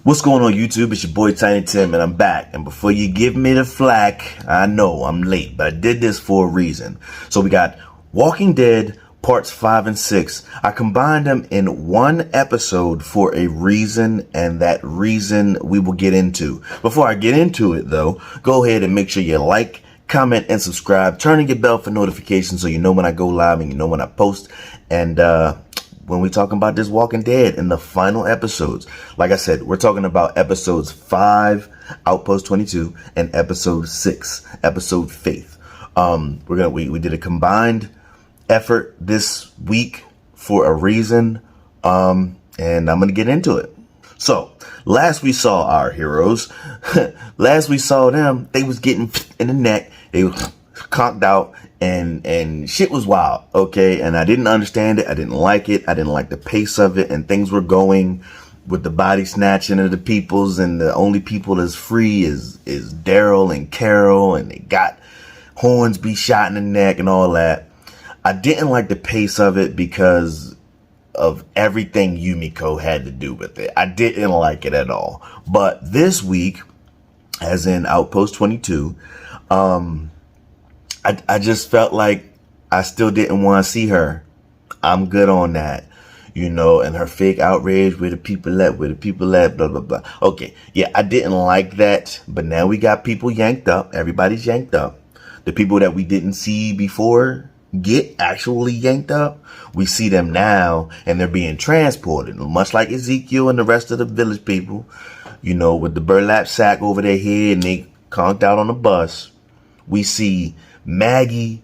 What's going on YouTube? It's your boy Tiny Tim and I'm back. And before you give me the flack, I know I'm late, but I did this for a reason. So we got Walking Dead parts 5 and 6. I combined them in one episode for a reason, and that reason we will get into. Before I get into it though, go ahead and make sure you like, comment, and subscribe. Turn on your bell for notifications so you know when I go live and you know when I post. And when we talking about this Walking Dead in the final episodes, like I said, we're talking about episodes 5, Outpost 22, and episode 6, episode Faith. We did a combined effort this week for a reason, and I'm gonna get into it. So last we saw our heroes, last we saw them, they was getting in the neck, they was conked out, and shit was wild, okay? And I didn't understand it, I didn't like it, I didn't like the pace of it, and things were going with the body snatching of the peoples, and the only people that's free is Daryl and Carol, and they got Hornsby shot in the neck and all that. I didn't like the pace of it because of everything Yumiko had to do with it. I didn't like it at all. But this week, as in Outpost 22, I just felt like I still didn't want to see her. I'm good on that, you know, and her fake outrage, where the people at, blah, blah, blah. Okay, yeah, I didn't like that, but now we got people yanked up. Everybody's yanked up. The people that we didn't see before get actually yanked up. We see them now, and they're being transported, much like Ezekiel and the rest of the village people, you know, with the burlap sack over their head, and they conked out on the bus. We see Maggie,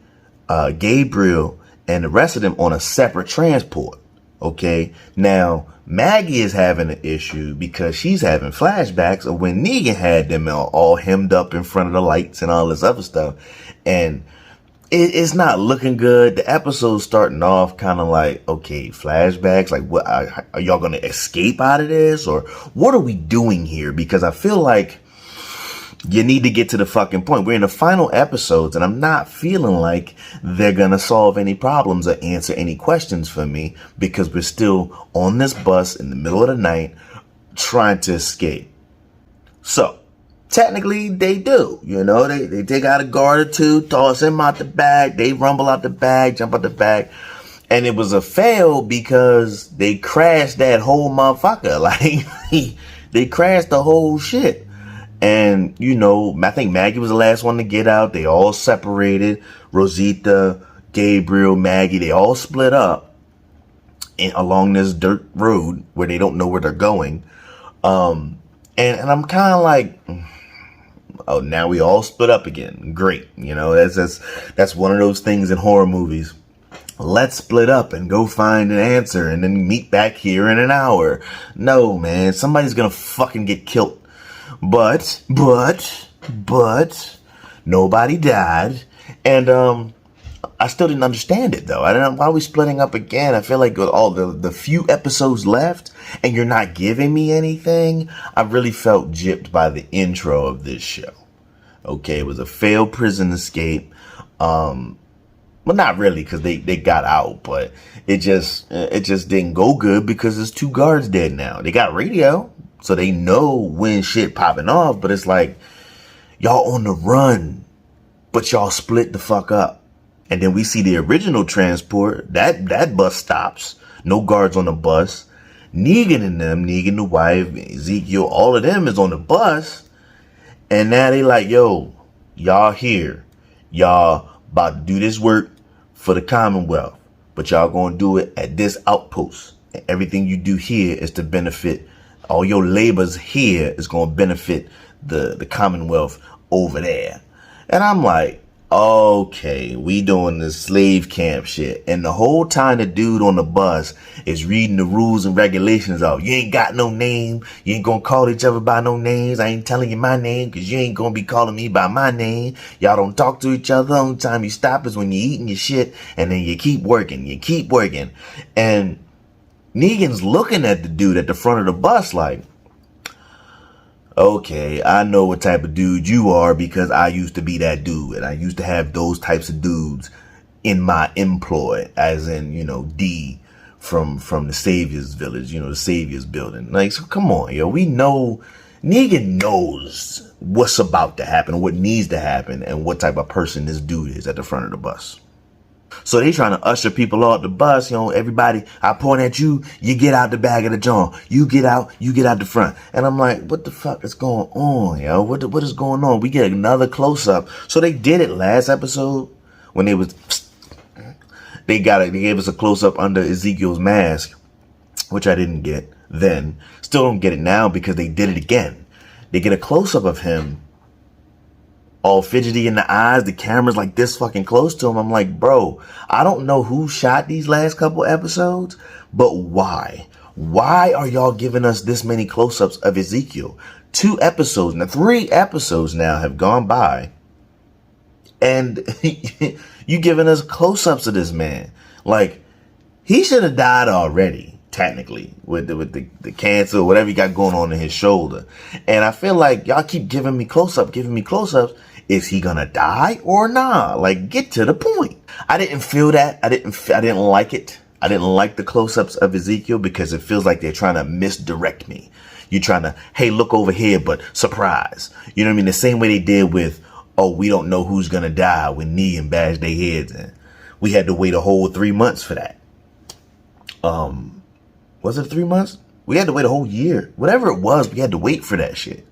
Gabriel, and the rest of them on a separate transport. Okay, now Maggie is having an issue because she's having flashbacks of when Negan had them all hemmed up in front of the lights and all this other stuff, and it's not looking good. The episode's starting off kind of like, okay, flashbacks, like what are y'all gonna escape out of this, or what are we doing here? Because I feel like you need to get to the fucking point. We're in the final episodes, and I'm not feeling like they're gonna solve any problems or answer any questions for me, because we're still on this bus in the middle of the night trying to escape. So technically they do, you know, they take out a guard or two, toss him out the bag, they rumble out the bag, jump out the bag, and it was a fail because they crashed that whole motherfucker. Like they crashed the whole shit. And, you know, I think Maggie was the last one to get out. They all separated. Rosita, Gabriel, Maggie, they all split up along this dirt road where they don't know where they're going. And I'm kind of like, oh, now we all split up again. Great. You know, that's one of those things in horror movies. Let's split up and go find an answer and then meet back here in an hour. No, man, somebody's going to fucking get killed. But nobody died, and I still didn't understand it though. I don't know why we splitting up again. I feel like with all the few episodes left, and you're not giving me anything. I really felt gypped by the intro of this show. Okay, it was a failed prison escape. Well, not really, because they got out, but it just didn't go good because there's 2 guards dead now. They got radio, so they know when shit popping off, but it's like, y'all on the run, but y'all split the fuck up. And then we see the original transport, that bus stops, no guards on the bus. Negan and them, Negan the wife, Ezekiel, all of them is on the bus. And now they like, yo, y'all here. Y'all about to do this work for the Commonwealth, but y'all gonna do it at this outpost. And everything you do here is to benefit, all your labors here is going to benefit the Commonwealth over there. And I'm like, okay, we doing this slave camp shit. And the whole time the dude on the bus is reading the rules and regulations off. You ain't got no name. You ain't going to call each other by no names. I ain't telling you my name because you ain't going to be calling me by my name. Y'all don't talk to each other. The only time you stop is when you're eating your shit. And then you keep working. You keep working. And Negan's looking at the dude at the front of the bus like, okay, I know what type of dude you are because I used to be that dude. And I used to have those types of dudes in my employ, as in, you know, D from the Savior's village, the Savior's building. Like, so come on, yo. We know Negan knows what's about to happen, what needs to happen, and what type of person this dude is at the front of the bus. So they trying to usher people off the bus, everybody, I point at you, you get out the back of the John. You get out the front. And I'm like, what the fuck is going on, yo? What is going on? We get another close-up. So they did it last episode when they gave us a close-up under Ezekiel's mask, which I didn't get then. Still don't get it now because they did it again. They get a close-up of him all fidgety in the eyes. The camera's like this fucking close to him. I'm like, bro, I don't know who shot these last couple episodes, but why? Why are y'all giving us this many close-ups of Ezekiel? 2 episodes, now 3 episodes now have gone by, and you giving us close-ups of this man. Like, he should have died already, technically, with the cancer or whatever he got going on in his shoulder. And I feel like y'all keep giving me close-ups. Is he gonna die or not? Like, get to the point. I didn't feel that. I didn't like it. I didn't like the close-ups of Ezekiel because it feels like they're trying to misdirect me. You're trying to, hey, look over here, but surprise. You know what I mean? The same way they did with, oh, we don't know who's gonna die when Negan bashed their heads in. We had to wait a whole 3 months for that. Was it 3 months? We had to wait a whole year. Whatever it was, we had to wait for that shit.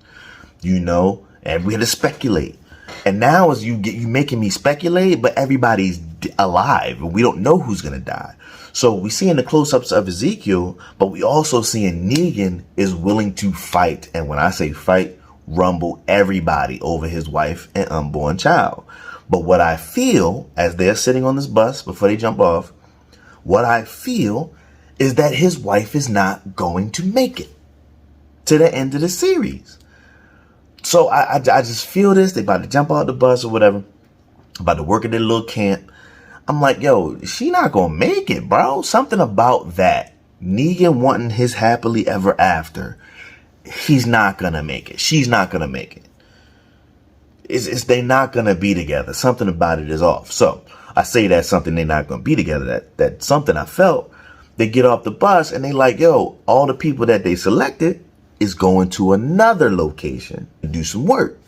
And we had to speculate. And now is you making me speculate, but everybody's alive and we don't know who's going to die. So we seeing the close-ups of Ezekiel, but we also seeing Negan is willing to fight. And when I say fight, rumble everybody over his wife and unborn child. But what I feel as they're sitting on this bus before they jump off, what I feel is that his wife is not going to make it to the end of the series. So I just feel this. They about to jump out the bus or whatever, about to work at their little camp. I'm like, yo, she not gonna make it, bro. Something about that. Negan wanting his happily ever after. He's not gonna make it. She's not gonna make it. They're not gonna be together. Something about it is off. So I say that's something they're not gonna be together. That's something I felt. They get off the bus and they like, yo, all the people that they selected is going to another location to do some work.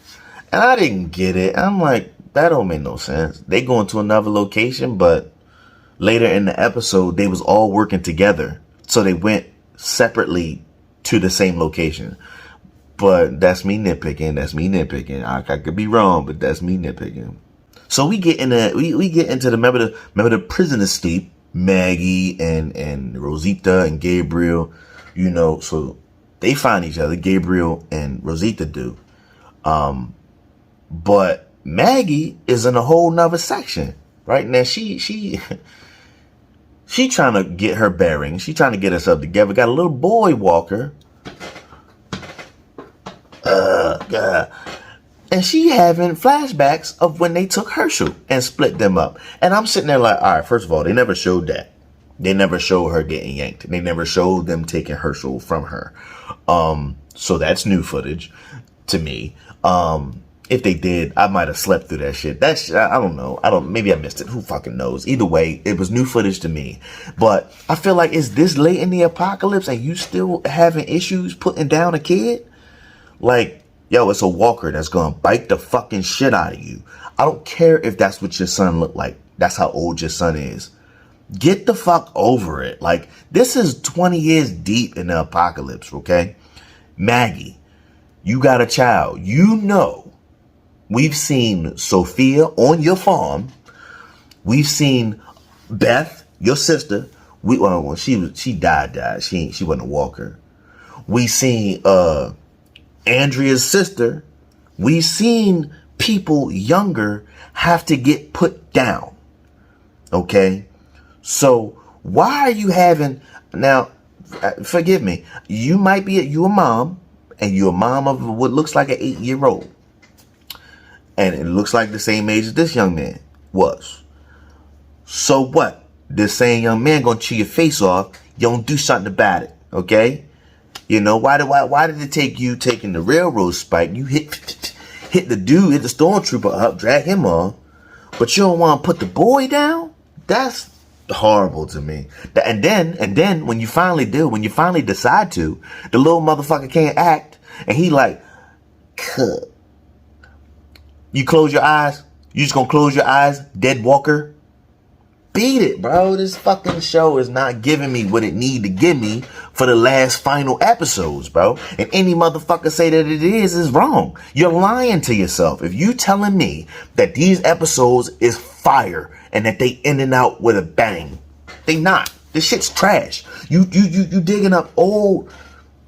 And I didn't get it. I'm like, that don't make no sense. They going to another location, but later in the episode, they was all working together. So they went separately to the same location. But that's me nitpicking. I could be wrong, but that's me nitpicking. So we get into the prison escape. Maggie and Rosita and Gabriel, so they find each other. Gabriel and Rosita do. But Maggie is in a whole nother section right now. She trying to get her bearings. She trying to get herself together. Got a little boy walker. God. And she having flashbacks of when they took Herschel and split them up. And I'm sitting there like, all right, first of all, they never showed that. They never showed her getting yanked. They never showed them taking Herschel from her. So that's new footage to me. If they did, I might have slept through that shit. I don't know. Maybe I missed it. Who fucking knows? Either way, it was new footage to me. But I feel like it's this late in the apocalypse and you still having issues putting down a kid? Like, yo, it's a walker that's gonna bite the fucking shit out of you. I don't care if that's what your son looked like. That's how old your son is. Get the fuck over it. Like, this is 20 years deep in the apocalypse, okay? Maggie, you got a child. We've seen Sophia on your farm. We've seen Beth, your sister. She died. She wasn't a walker. We seen Andrea's sister. We've seen people younger have to get put down. Okay? So why are you having, now, forgive me, you a mom, and you're a mom of what looks like an 8-year-old. And it looks like the same age as this young man was. So what? This same young man gonna chew your face off. You don't do something about it. Okay? Why did it take you taking the railroad spike? You hit the stormtrooper up, drag him off, but you don't want to put the boy down? That's horrible to me. And then when you finally decide to, the little motherfucker can't act, and he like, cut. You close your eyes. You just gonna close your eyes, dead walker? Beat it, bro. This fucking show is not giving me what it need to give me for the last final episodes, bro. And any motherfucker say that it is wrong. You're lying to yourself. If you telling me that these episodes is fire and that they ending out with a bang, they not. This shit's trash. You digging up old,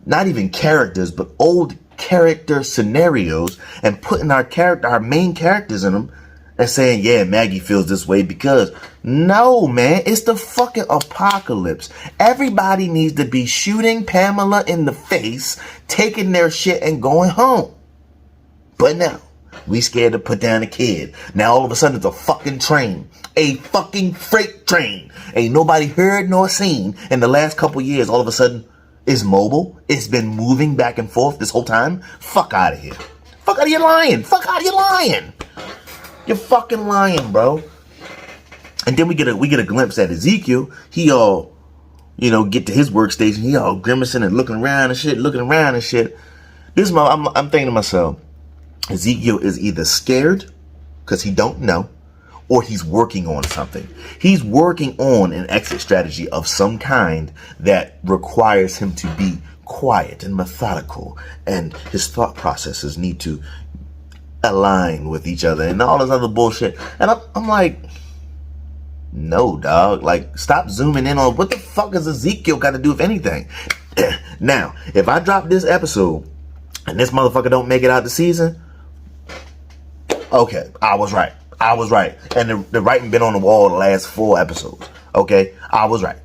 not even characters, but old character scenarios and putting our main characters in them and saying, yeah, Maggie feels this way because no, man, it's the fucking apocalypse. Everybody needs to be shooting Pamela in the face, taking their shit and going home. But now we scared to put down a kid. Now all of a sudden it's a fucking train, a fucking freight train. Ain't nobody heard nor seen in the last couple years. All of a sudden it's mobile. It's been moving back and forth this whole time. Fuck out of here. Fuck out of here lying. Fuck out of here lying. You're fucking lying, bro. And then we get a glimpse at Ezekiel. He all, get to his workstation. He all grimacing and looking around and shit. I'm thinking to myself, Ezekiel is either scared because he don't know, or he's working on something. He's working on an exit strategy of some kind that requires him to be quiet and methodical, and his thought processes need to align with each other and all this other bullshit. And I'm like, no, dog. Like, stop zooming in on what the fuck is Ezekiel got to do with anything. Now, if I drop this episode and this motherfucker don't make it out the season, okay, I was right. And the writing been on the wall the last 4 episodes. Okay, I was right.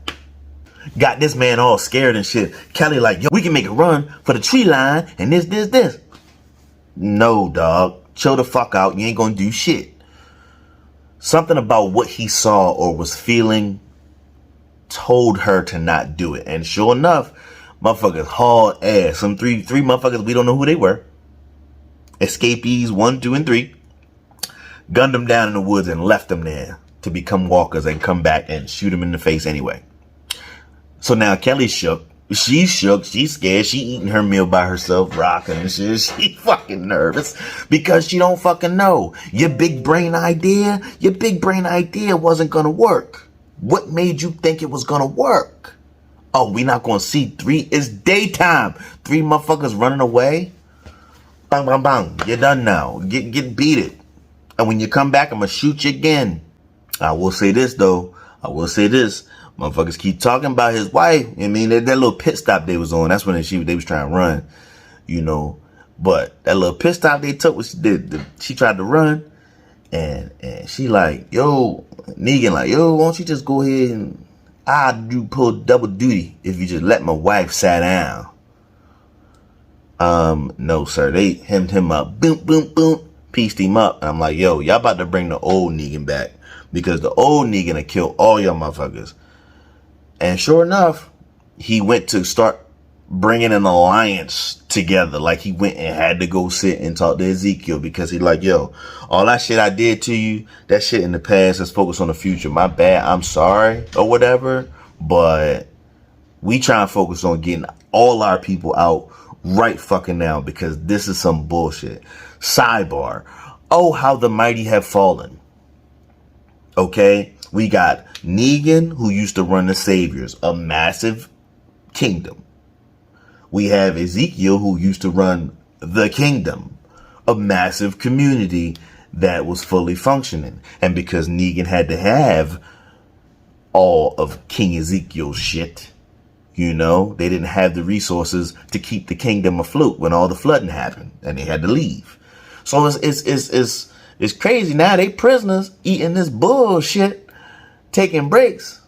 Got this man all scared and shit. Kelly like, yo, we can make a run for the tree line and this. No, dog. Chill the fuck out. You ain't gonna do shit. Something about what he saw or was feeling told her to not do it. And sure enough, motherfuckers hauled ass. Some three motherfuckers, we don't know who they were. Escapees 1, 2, and 3. Gunned them down in the woods and left them there to become walkers and come back and shoot them in the face anyway. So now Kelly's shook. She's shook. She's scared. She eating her meal by herself, rocking and shit. She fucking nervous because she don't fucking know. Your big brain idea wasn't gonna work. What made you think it was gonna work? Oh, we not gonna see 3. It's daytime. 3 motherfuckers running away. Bang, bang, bang. You're done now. Get beat it. And when you come back, I'm gonna shoot you again. I will say this though. Motherfuckers keep talking about his wife. I mean, that little pit stop they was on, that's when they was trying to run, But that little pit stop they took, what she did, she tried to run, and she like, yo, Negan like, yo, why don't you just go ahead and I'll pull double duty if you just let my wife sit down. No, sir. They hemmed him up. Boom, boom, boom. Pieced him up. And I'm like, yo, y'all about to bring the old Negan back. Because the old Negan will kill all y'all motherfuckers. And sure enough, he went to start bringing an alliance together. Like, he went and had to go sit and talk to Ezekiel because he like, yo, all that shit I did to you, that shit in the past, let's focus on the future. My bad, I'm sorry, or whatever. But we try and focus on getting all our people out right fucking now because this is some bullshit. Sidebar. Oh, how the mighty have fallen. Okay? We got Negan, who used to run the Saviors, a massive kingdom. We have Ezekiel, who used to run the kingdom, a massive community that was fully functioning. And because Negan had to have all of King Ezekiel's shit, they didn't have the resources to keep the kingdom afloat when all the flooding happened and they had to leave. So it's crazy now. They prisoners eating this bullshit, taking breaks.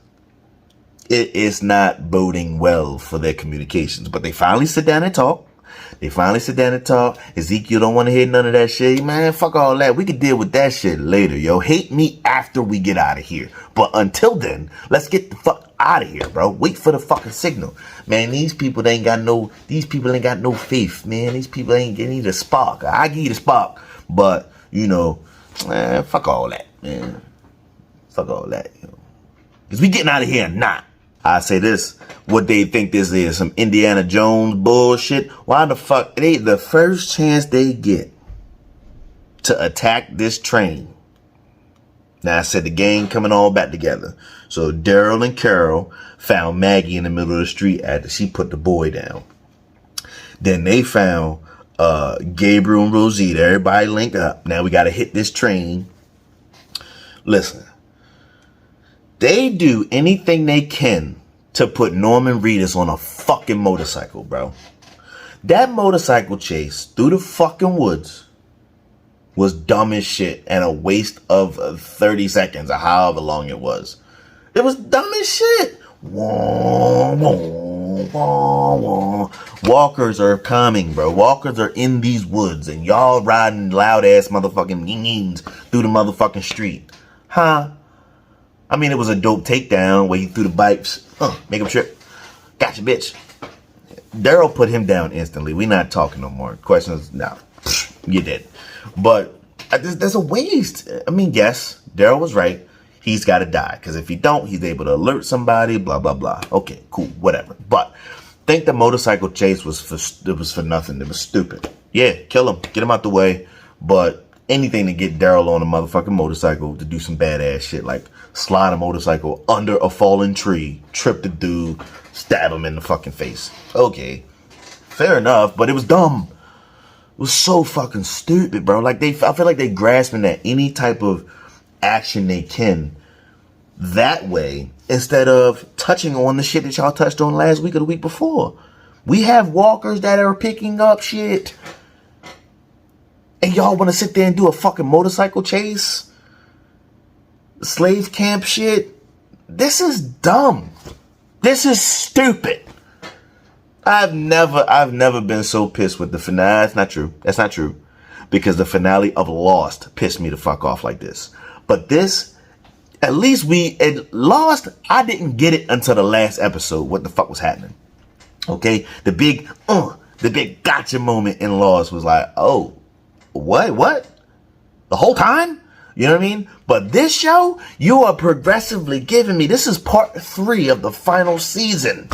It is not boding well for their communications. But they finally sit down and talk. Ezekiel don't want to hear none of that shit. Man, fuck all that. We could deal with that shit later, yo. Hate me after we get out of here. But until then, let's get the fuck out of here, bro. Wait for the fucking signal. Man, these people ain't got no faith, man. These people ain't getting the spark. I give you the spark. But, man, fuck all that, man. Fuck all that, Is we getting out of here or not? I say this. What they think this is? Some Indiana Jones bullshit? Why the fuck? The first chance they get to attack this train. Now I said the gang coming all back together. So Daryl and Carol found Maggie in the middle of the street after she put the boy down. Then they found Gabriel and Rosita. Everybody linked up. Now we got to hit this train. Listen. They do anything they can to put Norman Reedus on a fucking motorcycle, bro. That motorcycle chase through the fucking woods was dumb as shit and a waste of 30 seconds or however long it was. It was dumb as shit. Walkers are coming, bro. Walkers are in these woods and y'all riding loud ass motherfucking yings through the motherfucking street. Huh? I mean, it was a dope takedown where he threw the bikes. Make him trip. Gotcha, bitch. Daryl put him down instantly. We not talking no more. Questions? No. You did. But there's a waste. I mean, yes, Daryl was right. He's got to die. Because if he don't, he's able to alert somebody, blah, blah, blah. Okay, cool, whatever. But I think the motorcycle chase was for nothing. It was stupid. Yeah, kill him. Get him out the way. But anything to get Daryl on a motherfucking motorcycle to do some badass shit like slide a motorcycle under a fallen tree, trip the dude, stab him in the fucking face. Okay, fair enough, but it was dumb. It was so fucking stupid, bro. Like I feel like they grasping at any type of action they can that way instead of touching on the shit that y'all touched on last week or the week before. We have walkers that are picking up shit. And y'all want to sit there and do a fucking motorcycle chase? Slave camp shit? This is dumb. This is stupid. I've never been so pissed with the finale. That's not true. That's not true. Because the finale of Lost pissed me the fuck off like this. But this, at least Lost, I didn't get it until the last episode. What the fuck was happening? Okay? The big gotcha moment in Lost was like, oh, what? The whole time? You know what I mean? But this show, you are progressively giving me, this is part 3 of the final season.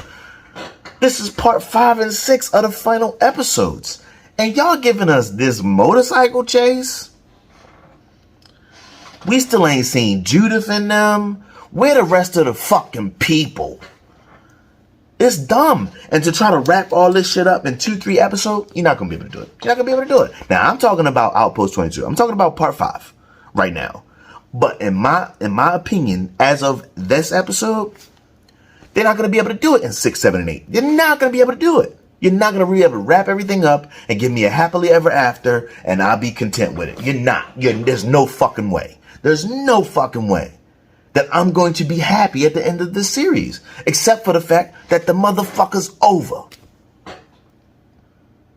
This is part 5 and 6 of the final episodes. And y'all giving us this motorcycle chase? We still ain't seen Judith in them. Where the rest of the fucking people? It's dumb. And to try to wrap all this shit up in 2-3 episodes, you're not going to be able to do it. You're not going to be able to do it. Now, I'm talking about Outpost 22. I'm talking about part 5 right now. But in my opinion, as of this episode, they're not going to be able to do it in 6, 7, and 8. You're not going to be able to do it. You're not going to be able to wrap everything up and give me a happily ever after and I'll be content with it. You're not. There's no fucking way. There's no fucking way that I'm going to be happy at the end of this series. Except for the fact that the motherfucker's over.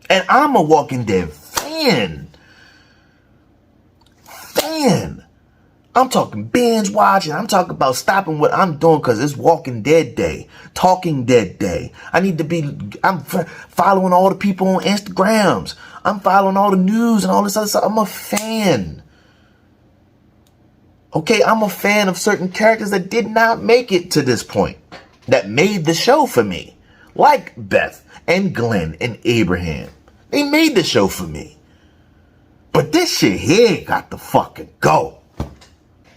And I'm a Walking Dead fan. I'm talking binge watching. I'm talking about stopping what I'm doing because it's Walking Dead Day. Talking Dead Day. I'm following all the people on Instagrams. I'm following all the news and all this other stuff. I'm a fan. Okay, I'm a fan of certain characters that did not make it to this point. That made the show for me. Like Beth and Glenn and Abraham. They made the show for me. But this shit here got to fucking go.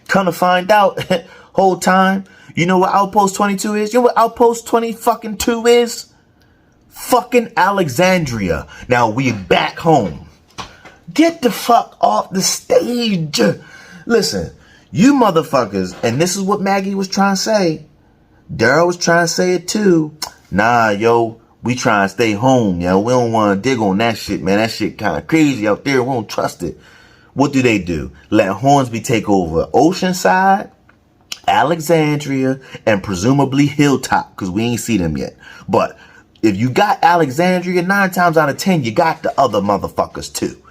Come to find out, whole time, you know what Outpost 22 is? You know what Outpost 22 is? Fucking Alexandria. Now we back home. Get the fuck off the stage. Listen, you motherfuckers, and this is what Maggie was trying to say. Daryl was trying to say it too. Nah, yo, we trying to stay home, yo. We don't want to dig on that shit, man. That shit kind of crazy out there. We don't trust it. What do? Let Hornsby take over Oceanside, Alexandria, and presumably Hilltop, because we ain't see them yet. But if you got Alexandria, 9 times out of 10, you got the other motherfuckers too.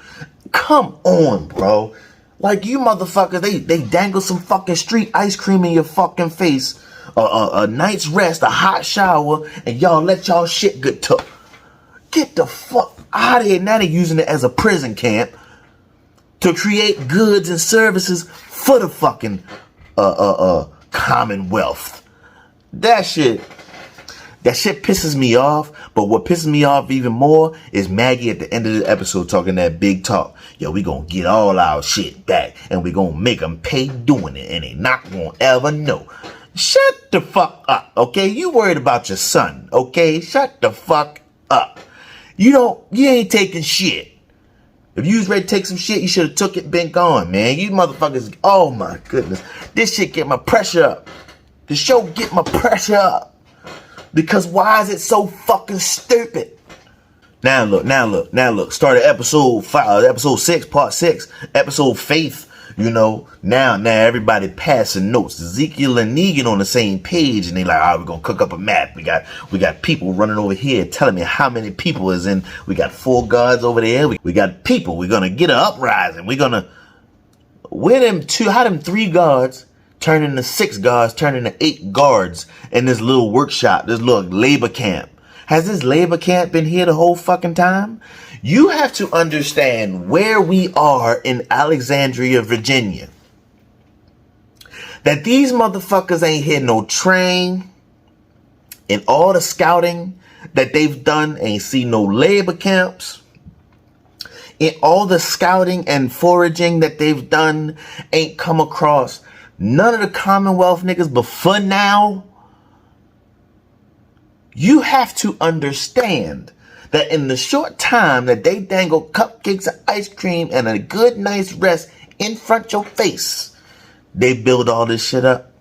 Come on, bro. Like, you motherfuckers, they dangle some fucking street ice cream in your fucking face, a night's rest, a hot shower, and y'all let y'all shit get took. Get the fuck out of here. Now they're using it as a prison camp to create goods and services for the fucking Commonwealth. That shit pisses me off. But what pisses me off even more is Maggie at the end of the episode talking that big talk. Yo, we gonna get all our shit back and we gonna make them pay doing it and they not gonna ever know. Shut the fuck up, okay? You worried about your son, okay? Shut the fuck up. You ain't taking shit. If you was ready to take some shit, you should have took it, been gone, man. You motherfuckers, oh my goodness. This shit get my pressure up. The show get my pressure up. Because why is it so fucking stupid? Now look. Started episode 6, part 6, episode Faith. Now everybody passing notes. Ezekiel and Negan on the same page, and they like, all right, we're gonna cook up a map. We got people running over here telling me how many people is in. We got 4 guards over there. We got people. We're gonna get an uprising. How them 3 guards turn into 6 guards, turn into 8 guards in this little workshop, this little labor camp. Has this labor camp been here the whole fucking time? You have to understand where we are in Alexandria, Virginia. That these motherfuckers ain't hit no train. And all the scouting that they've done ain't see no labor camps. And all the scouting and foraging that they've done ain't come across none of the Commonwealth niggas. But for now, you have to understand that in the short time that they dangle cupcakes and ice cream and a good nice rest in front of your face, they build all this shit up.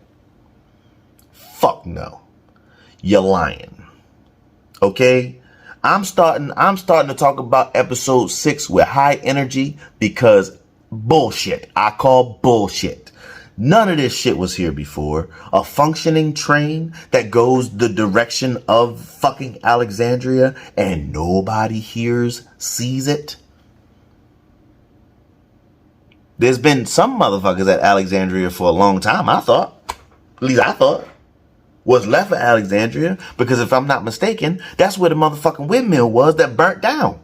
Fuck no. You're lying. Okay? I'm starting to talk about episode 6 with high energy because bullshit. I call bullshit. None of this shit was here before. A functioning train that goes the direction of fucking Alexandria and nobody sees it. There's been some motherfuckers at Alexandria for a long time, I thought. At least I thought. What's left of Alexandria, because if I'm not mistaken, that's where the motherfucking windmill was that burnt down.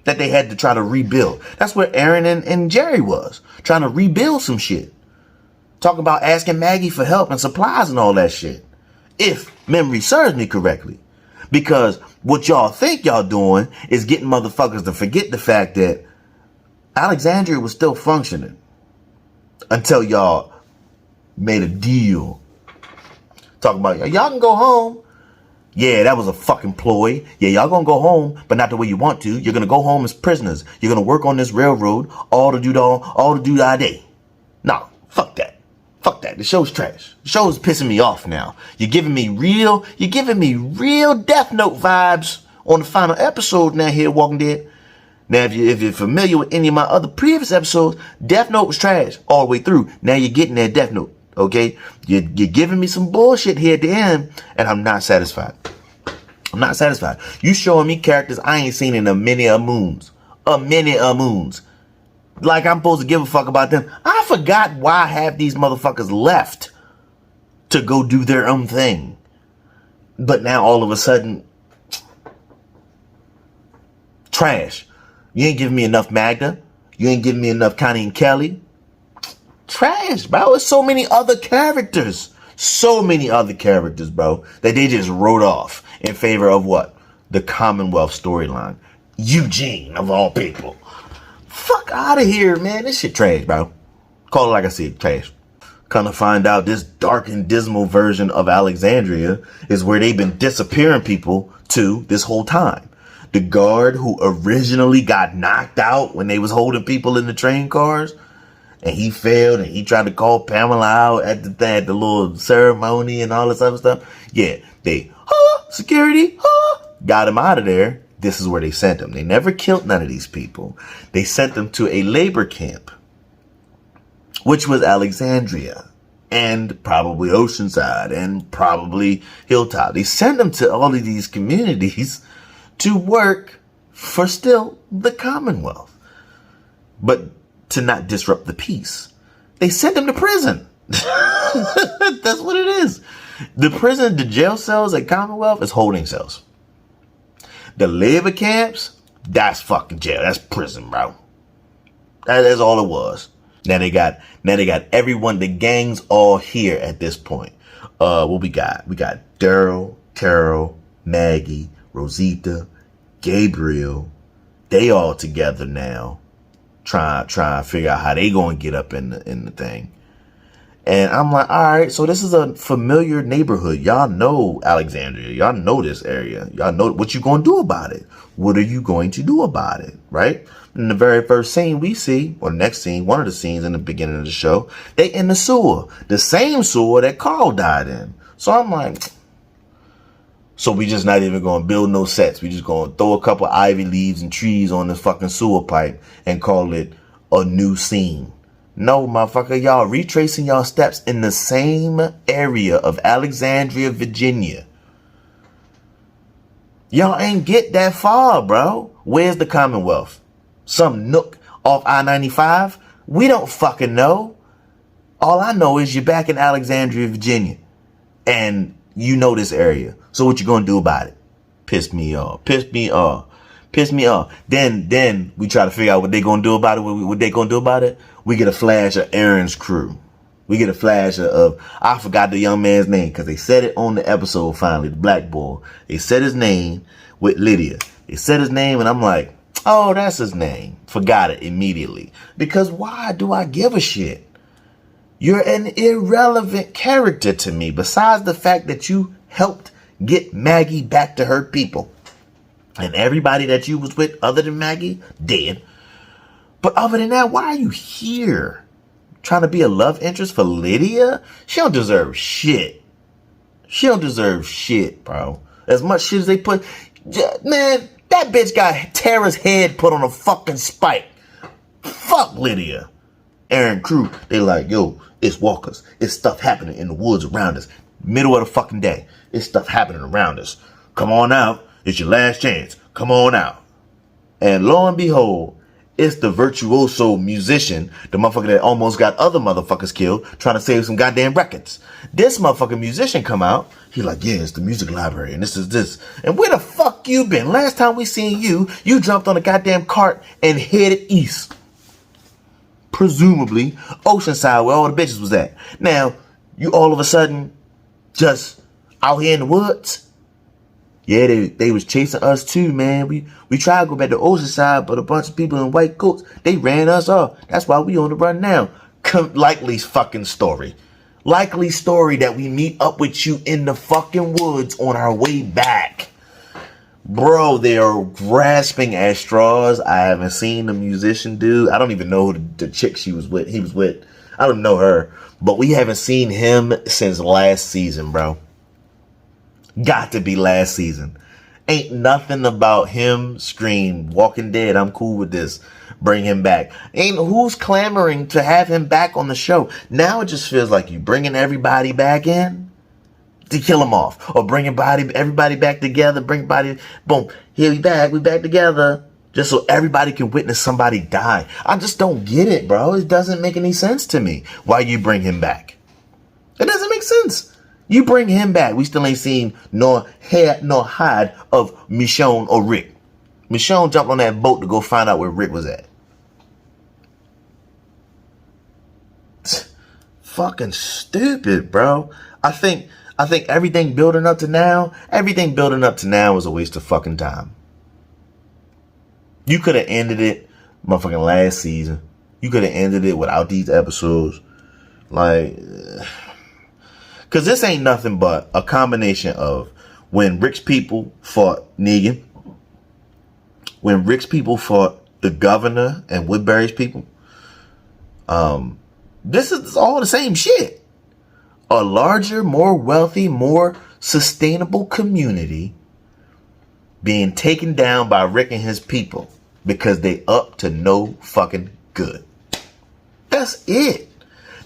That they had to try to rebuild. That's where Aaron and Jerry was. Trying to rebuild some shit. Talking about asking Maggie for help and supplies and all that shit. If memory serves me correctly. Because what y'all think y'all doing is getting motherfuckers to forget the fact that Alexandria was still functioning. Until y'all made a deal. Talking about, y'all can go home. Yeah, that was a fucking ploy. Yeah, y'all gonna go home, but not the way you want to. You're gonna go home as prisoners. You're gonna work on this railroad all to do the day. No, fuck that. Fuck that. The show's trash. The show's pissing me off now. You're giving me real Death Note vibes on the final episode now here, Walking Dead. Now, if you're familiar with any of my other previous episodes, Death Note was trash all the way through. Now you're getting that Death Note, okay? You're giving me some bullshit here at the end, and I'm not satisfied. I'm not satisfied. You showing me characters I ain't seen in a many a moons. Like I'm supposed to give a fuck about them. I forgot why half these motherfuckers left to go do their own thing. But now all of a sudden, trash. You ain't giving me enough Magda. You ain't giving me enough Connie and Kelly. Trash, bro. There's so many other characters. Bro, that they just wrote off in favor of what? The Commonwealth storyline. Eugene, of all people. Fuck out of here, man. This shit trash, bro. Call it like I said, trash. Come to find out, this dark and dismal version of Alexandria is where they've been disappearing people to this whole time. The guard who originally got knocked out when they was holding people in the train cars, and he failed, and he tried to call Pamela out at the little ceremony and all this other stuff. Yeah, they, security, got him out of there. This is where they sent them. They never killed none of these people. They sent them to a labor camp, which was Alexandria, and probably Oceanside, and probably Hilltop. They sent them to all of these communities to work for still the Commonwealth, but to not disrupt the peace. They sent them to prison. That's what it is. The prison, the jail cells at Commonwealth is holding cells. The labor camps, that's fucking jail. That's prison, bro. That's all it was. Now they got everyone, the gang's all here at this point. What we got? We got Daryl, Carol, Maggie, Rosita, Gabriel. They all together now, trying to figure out how they gonna get up in the thing. And I'm like, all right, so this is a familiar neighborhood. Y'all know Alexandria. Y'all know this area. Y'all know what you gonna do about it. What are you going to do about it, right? In the very first scene we see, or next scene, one of the scenes in the beginning of the show, they in the sewer. The same sewer that Carl died in. So I'm like, so we just not even going to build no sets. We just going to throw a couple ivy leaves and trees on this fucking sewer pipe and call it a new scene. No, motherfucker, y'all retracing y'all steps in the same area of Alexandria, Virginia. Y'all ain't get that far, bro. Where's the Commonwealth? Some nook off I-95? We don't fucking know. All I know is you're back in Alexandria, Virginia. And you know this area. So what you gonna do about it? Piss me off. Piss me off. Piss me off. Then we try to figure out what they gonna do about it. What they gonna do about it? We get a flash of Aaron's crew. We get a flash of, I forgot the young man's name because they said it on the episode finally, the black boy. They said his name with Lydia. They said his name and I'm like, oh, that's his name. Forgot it immediately. Because why do I give a shit? You're an irrelevant character to me besides the fact that you helped get Maggie back to her people. And everybody that you was with other than Maggie, dead. But other than that, why are you here? Trying to be a love interest for Lydia? She don't deserve shit. She don't deserve shit, bro. As much shit as they put... Man, that bitch got Tara's head put on a fucking spike. Fuck Lydia. Aaron crew, they like, yo, it's walkers. It's stuff happening in the woods around us. Middle of the fucking day. It's stuff happening around us. Come on out. It's your last chance. Come on out. And lo and behold, it's the virtuoso musician, the motherfucker that almost got other motherfuckers killed, trying to save some goddamn records. This motherfucking musician come out. He like, yeah, it's the music library, and this is this. And where the fuck you been? Last time we seen you, you jumped on a goddamn cart and headed east. Presumably, Oceanside, where all the bitches was at. Now, you all of a sudden just out here in the woods? Yeah, they was chasing us too, man. We tried to go back to Oceanside, but a bunch of people in white coats, they ran us off. That's why we on the run now. Likely fucking story. Likely story that we meet up with you in the fucking woods on our way back. Bro, they are grasping at straws. I haven't seen the musician dude. I don't even know who the chick he was with. I don't know her. But we haven't seen him since last season, bro. Got to be last season. Ain't nothing about him scream Walking Dead. I'm cool with this. Bring him back. Ain't who's clamoring to have him back on the show. Now it just feels like you bringing everybody back in to kill him off, or bringing everybody back together. Boom. Here we back together, just so everybody can witness somebody die. I just don't get it, bro. It doesn't make any sense to me. Why you bring him back? It doesn't make sense. You bring him back. We still ain't seen nor hair nor hide of Michonne or Rick. Michonne jumped on that boat to go find out where Rick was at. Fucking stupid, bro. I think everything building up to now was a waste of fucking time. You could have ended it motherfucking last season. You could have ended it without these episodes. Like, because this ain't nothing but a combination of when Rick's people fought Negan, when Rick's people fought the governor and Woodbury's people. This is all the same shit. A larger, more wealthy, more sustainable community being taken down by Rick and his people because they up to no fucking good. That's it.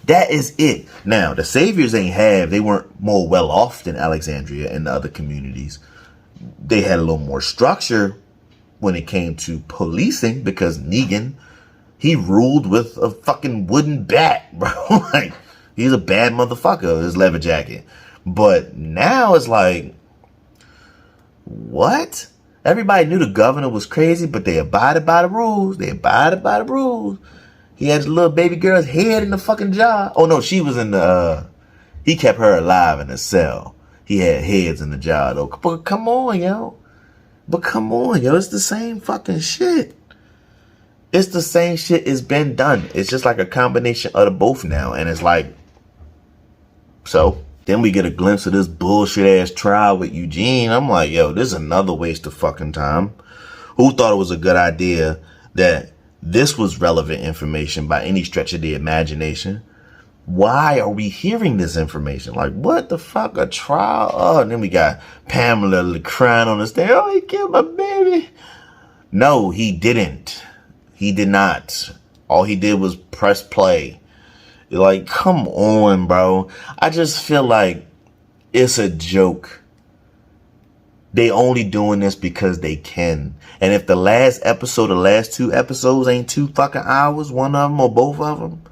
That is it. Now, the Saviors they weren't more well off than Alexandria and the other communities. They had a little more structure when it came to policing because Negan, he ruled with a fucking wooden bat, bro. Like, he's a bad motherfucker, his leather jacket. But now it's like, what? Everybody knew the governor was crazy, but they abided by the rules. He had his little baby girl's head in the fucking jar. Oh no, she was in the He kept her alive in a cell. He had heads in the jar though. But come on, yo. It's the same fucking shit. It's the same shit. It's been done. It's just like a combination of the both now. And it's like, so then we get a glimpse of this bullshit ass trial with Eugene. I'm like, yo, this is another waste of fucking time. Who thought it was a good idea that this was relevant information by any stretch of the imagination? Why are we hearing this information? Like, what the fuck, a trial? Oh, and then we got Pamela crying on the stand. Oh, he killed my baby. No, he didn't. He did not. All he did was press play. Like, come on, bro. I just feel like it's a joke. They only doing this because they can. And if the last episode, the last 2 episodes ain't 2 fucking hours, one of them or both of them,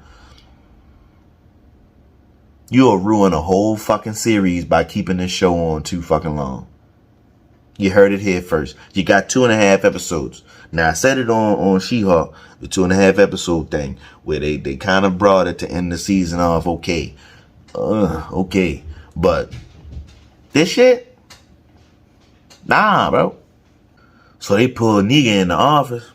you'll ruin a whole fucking series by keeping this show on too fucking long. You heard it here first. You got 2.5 episodes. Now, I said it on She-Hulk, the 2.5 episode thing, where they kind of brought it to end the season off okay. Okay. But this shit? Nah, bro. So they pulled Negan in the office.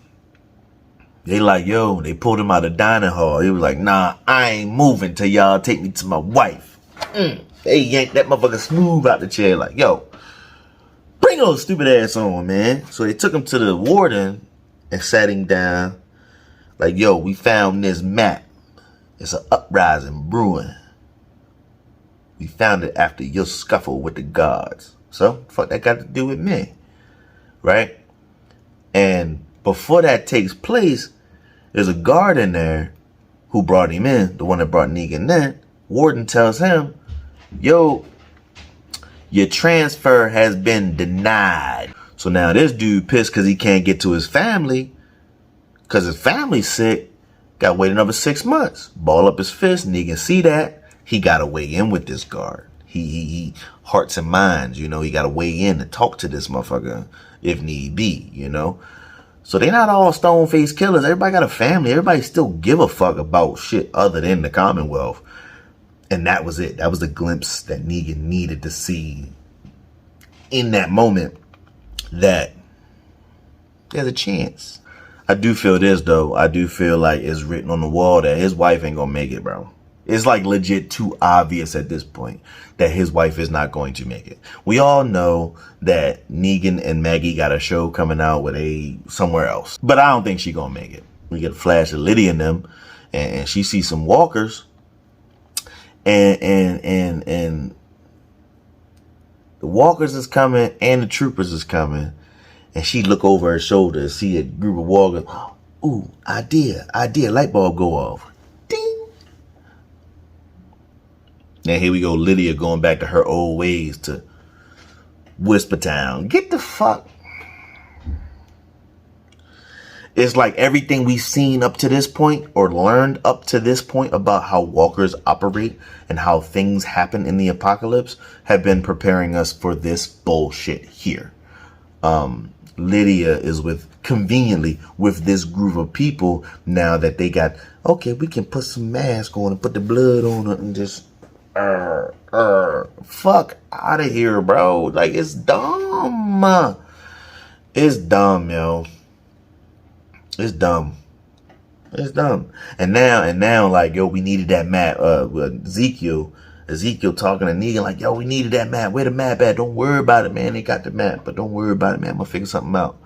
They like, yo, they pulled him out of the dining hall. He was like, nah, I ain't moving till y'all take me to my wife. They yanked that motherfucker smooth out the chair like, yo, bring those stupid ass on, man. So they took him to the warden and sat him down. Like, yo, we found this map. It's an uprising brewing. We found it after your scuffle with the guards. So, fuck that got to do with me. Right? And before that takes place, there's a guard in there who brought him in, the one that brought Negan in. Warden tells him, yo, your transfer has been denied. So now this dude pissed because he can't get to his family because his family's sick. Got to wait another 6 months. Ball up his fist. Negan see that. He got to weigh in with this guard. He hearts and minds, you know. He got to weigh in and talk to this motherfucker if need be, you know. So they not all stone-faced killers. Everybody got a family. Everybody still give a fuck about shit other than the Commonwealth. And that was it. That was the glimpse that Negan needed to see in that moment that there's a chance. I do feel this, though. I do feel like it's written on the wall that his wife ain't gonna make it, bro. It's like legit too obvious at this point that his wife is not going to make it. We all know that Negan and Maggie got a show coming out with somewhere else. But I don't think she gonna make it. We get a flash of Lydia and them, and she sees some walkers. And the walkers is coming and the troopers is coming. And she look over her shoulder and see a group of walkers. Ooh, idea, light bulb go off. Ding. Now here we go, Lydia going back to her old ways to Whisper Town. Get the fuck. It's like everything we've seen up to this point or learned up to this point about how walkers operate and how things happen in the apocalypse have been preparing us for this bullshit here. Lydia is conveniently with this group of people now that they got, okay, we can put some mask on and put the blood on it and just, fuck out of here, bro. Like, it's dumb. It's dumb, yo. It's dumb. It's dumb. And now, like, yo, we needed that map. Ezekiel talking to Negan like, yo, we needed that map. Where the map at? Don't worry about it, man. They got the map, but don't worry about it, man. I'm gonna figure something out.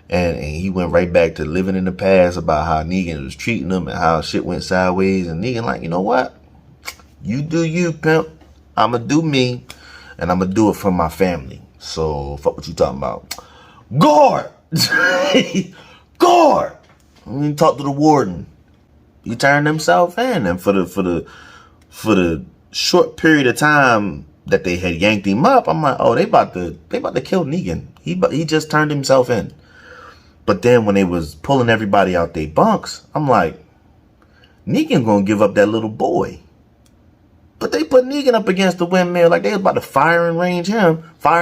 And he went right back to living in the past about how Negan was treating him and how shit went sideways. And Negan like, you know what? You do you, pimp. I'ma do me, and I'ma do it for my family. So fuck what you talking about. Guard. Guard. He talked to the warden. He turned himself in, and for the short period of time that they had yanked him up, I'm like, oh, they about to kill Negan. He just turned himself in. But then when they was pulling everybody out their bunks, I'm like, Negan gonna give up that little boy. But they put Negan up against the windmill like they was about to firing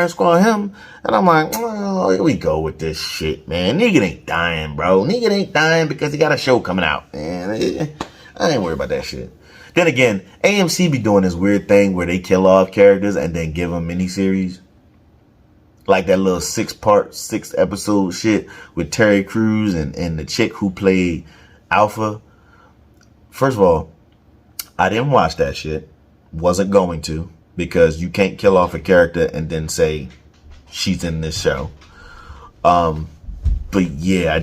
squad him. And I'm like, oh, here we go with this shit, man. Negan ain't dying, bro. Negan ain't dying because he got a show coming out, man. I ain't worried about that shit. Then again, AMC be doing this weird thing where they kill off characters and then give them miniseries. Like that little 6-episode shit with Terry Crews and the chick who played Alpha. First of all, I didn't watch that shit. Wasn't going to, because you can't kill off a character and then say she's in this show. But yeah, I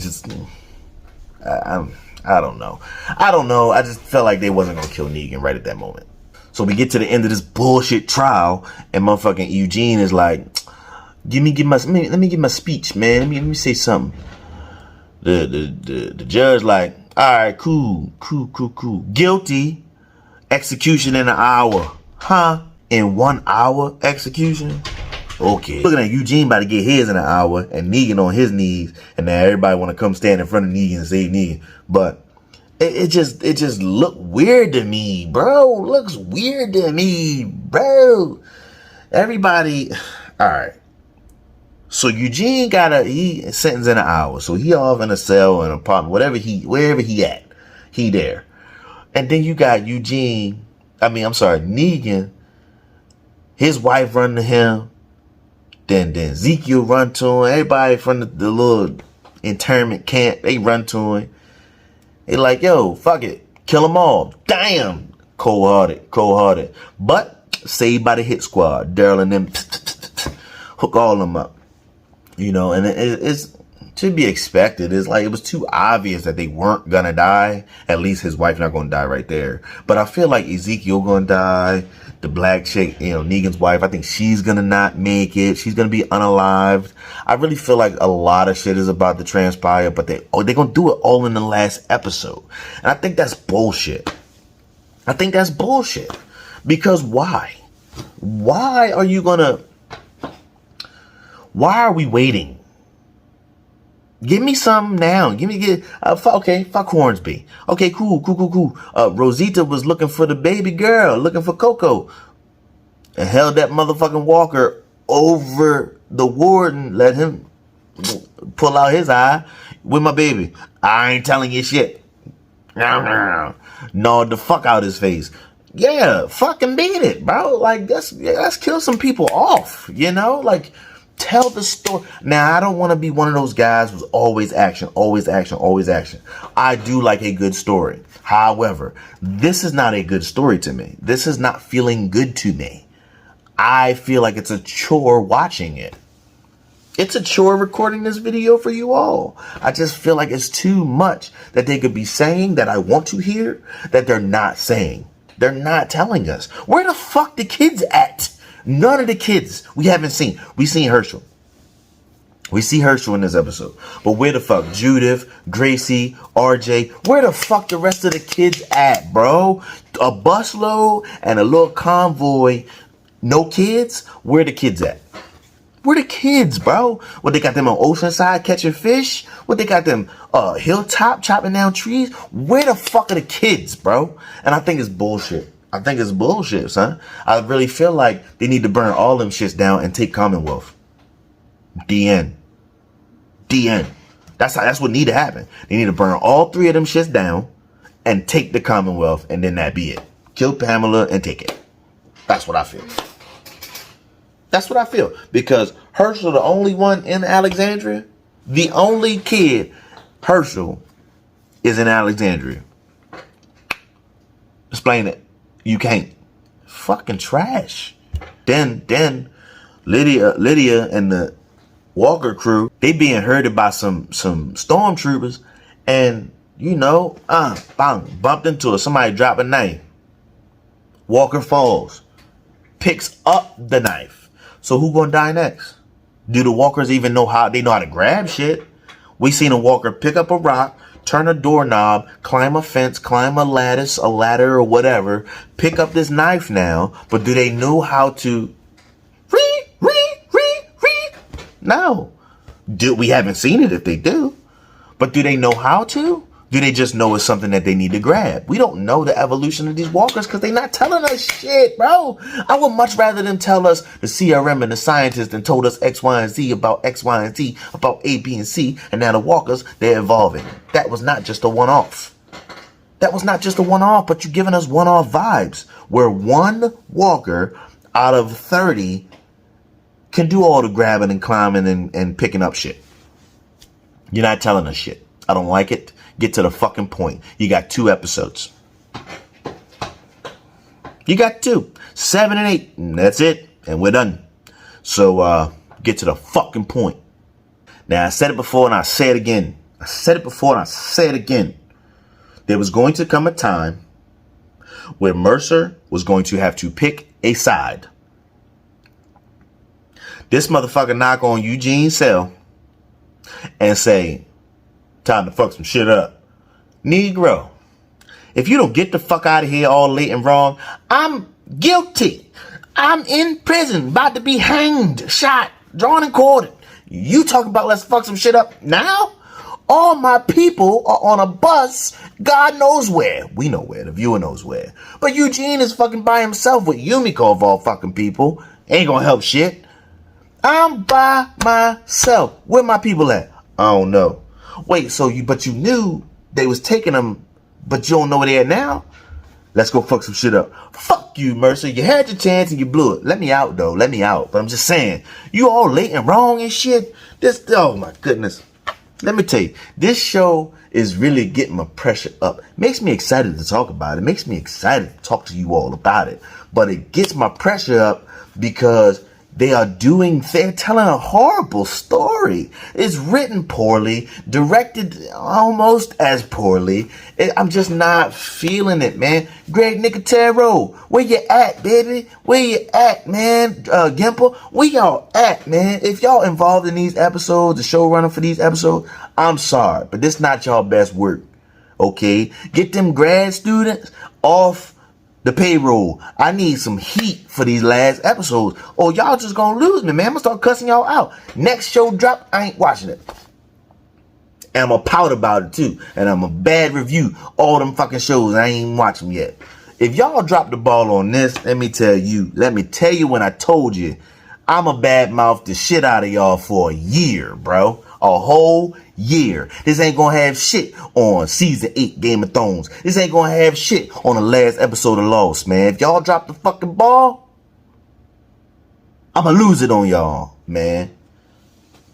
don't know. I just felt like they wasn't gonna kill Negan right at that moment. So we get to the end of this bullshit trial, and motherfucking Eugene is like, let me give my speech, man. Let me say something. The judge like, all right, cool. Guilty. Execution in an hour. Huh? In 1 hour execution? Okay. Looking at Eugene about to get his in an hour, and Negan on his knees, and now everybody want to come stand in front of Negan and save Negan. But it just looked weird to me, bro. Looks weird to me, bro. Everybody, all right. So Eugene he sentenced in an hour. So he off in a cell, an apartment, wherever he at, he there. And then you got Negan, his wife run to him. Then Ezekiel run to him. Everybody from the little internment camp, they run to him. They like, yo, fuck it. Kill them all. Damn. Cold-hearted. But saved by the hit squad. Daryl and them hook all of them up. You know, and it's to be expected. It's like it was too obvious that they weren't gonna die. At least his wife not gonna die right there. But I feel like Ezekiel gonna die. The black chick, Negan's wife, I think she's gonna not make it. She's gonna be unalived. I really feel like a lot of shit is about to transpire, but they're gonna do it all in the last episode. And I think that's bullshit. Because why? Why are we waiting? Give me some now. Fuck Hornsby. Okay, cool. Rosita was looking for the baby girl, looking for Coco, and held that motherfucking Walker over the warden, let him pull out his eye with my baby. I ain't telling you shit. Gnawed the fuck out his face. Yeah, fucking beat it, bro. Like, let's kill some people off, like, tell the story. Now, I don't want to be one of those guys who's always action. I do like a good story. However, this is not a good story to me. This is not feeling good to me. I feel like it's a chore watching it. It's a chore recording this video for you all. I just feel like it's too much that they could be saying that I want to hear that they're not saying. They're not telling us. Where the fuck the kids at? None of the kids we haven't seen. We seen Herschel. We see Herschel in this episode. But where the fuck Judith, Gracie, RJ, where the fuck the rest of the kids at, bro? A busload and a little convoy. No kids? Where the kids at? Where the kids, bro? What, they got them on Oceanside catching fish? What, they got them hilltop chopping down trees? Where the fuck are the kids, bro? And I think it's bullshit. Son. I really feel like they need to burn all them shits down and take Commonwealth. The end. That's what need to happen. They need to burn all 3 of them shits down and take the Commonwealth, and then that be it. Kill Pamela and take it. That's what I feel. Because Herschel, the only one in Alexandria, the only kid, Herschel, is in Alexandria. Explain it. You can't. Fucking trash. Then Lydia and the Walker crew, they being herded by some stormtroopers, and bumped into it. Somebody drop a knife. Walker falls, picks up the knife. So who gonna die next? Do the Walkers even know how? They know how to grab shit. We seen a Walker pick up a rock, turn a doorknob, climb a fence, climb a ladder or whatever, pick up this knife now, but do they know how to No. We haven't seen it if they do. But do they know how to? Do they just know it's something that they need to grab? We don't know the evolution of these walkers because they're not telling us shit, bro. I would much rather them tell us the CRM and the scientists and told us X, Y, and Z about X, Y, and Z, about A, B, and C, and now the walkers, they're evolving. That was not just a one-off. That was not just a one-off, but you're giving us one-off vibes where one walker out of 30 can do all the grabbing and climbing and picking up shit. You're not telling us shit. I don't like it. Get to the fucking point. You got 2 episodes. You got 2. 7 and 8. And that's it. And we're done. So, get to the fucking point. Now, I said it before and I say it again. I said it before and I say it again. There was going to come a time where Mercer was going to have to pick a side. This motherfucker knock on Eugene's cell and say, time to fuck some shit up. Negro, if you don't get the fuck out of here all late and wrong, I'm guilty. I'm in prison, about to be hanged, shot, drawn and quartered. You talking about let's fuck some shit up now? All my people are on a bus, God knows where. We know where, the viewer knows where. But Eugene is fucking by himself with Yumiko of all fucking people. Ain't gonna help shit. I'm by myself. Where my people at? I don't know. Wait, but you knew they was taking them, but you don't know where they at now? Let's go fuck some shit up. Fuck you, Mercer. You had your chance and you blew it. Let me out, though. Let me out. But I'm just saying, you all late and wrong and shit. Oh my goodness. Let me tell you, this show is really getting my pressure up. Makes me excited to talk about it. Makes me excited to talk to you all about it. But it gets my pressure up because they're telling a horrible story. It's written poorly, directed almost as poorly. I'm just not feeling it, man. Greg Nicotero, where you at, baby? Where you at, man? Gimple, where y'all at, man? If y'all involved in these episodes, the showrunner for these episodes, I'm sorry, but this not y'all best work, okay? Get them grad students off the payroll. I need some heat for these last episodes, or y'all just gonna lose me, man. I'm gonna start cussing y'all out. Next show drop, I ain't watching it. And I'm gonna pout about it too. And I'm a bad review all them fucking shows. I ain't even watch them yet. If y'all drop the ball on this, let me tell you when I told you, I'ma badmouth the shit out of y'all for a year, bro. A whole year. This ain't gonna have shit on season 8 Game of Thrones. This ain't gonna have shit on the last episode of Lost, man. If y'all drop the fucking ball, I'ma lose it on y'all, man.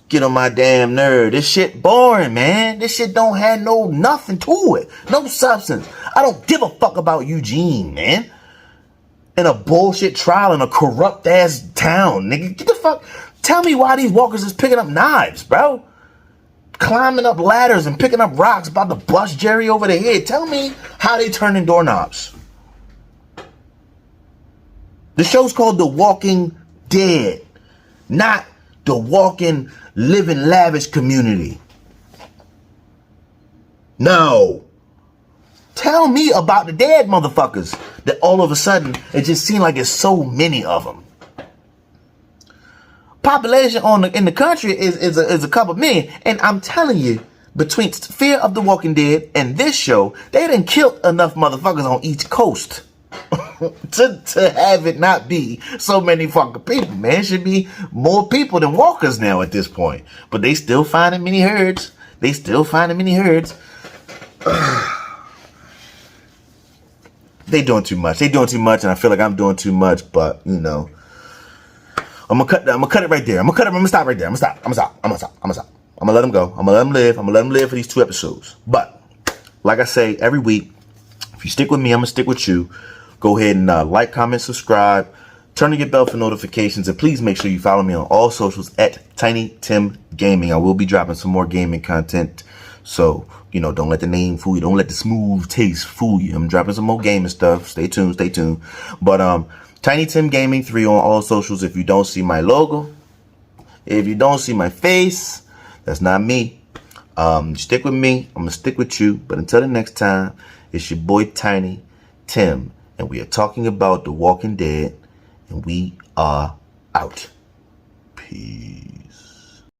Get on my damn nerve. This shit boring, man. This shit don't have nothing to it. No substance. I don't give a fuck about Eugene, man. In a bullshit trial in a corrupt ass town, nigga. Get the fuck. Tell me why these walkers is picking up knives, bro. Climbing up ladders and picking up rocks, about to bust Jerry over the head. Tell me how they turning doorknobs. The show's called The Walking Dead, not The Walking Living Lavish Community. No. Tell me about the dead motherfuckers that all of a sudden it just seems like there's so many of them. Population in the country is a couple million, and I'm telling you, between Fear of the Walking Dead and this show, they done killed enough motherfuckers on each coast to have it not be so many fucking people, man. It should be more people than walkers now at this point, but they still finding many herds. They doing too much. And I feel like I'm doing too much, but you know. I'm gonna cut it right there. I'm gonna stop right there. I'm gonna stop. I'm gonna let him go. I'm gonna let him live. I'm gonna let him live for these 2 episodes. But like I say every week, if you stick with me, I'm gonna stick with you. Go ahead and like, comment, subscribe, turn on your bell for notifications, and please make sure you follow me on all socials at Tiny Tim Gaming. I will be dropping some more gaming content, so you know, don't let the name fool you. Don't let the smooth taste fool you. I'm dropping some more gaming stuff. Stay tuned. But Tiny Tim Gaming 3 on all socials. If you don't see my logo, if you don't see my face, that's not me. Stick with me. I'm going to stick with you. But until the next time, it's your boy Tiny Tim. And we are talking about The Walking Dead. And we are out. Peace.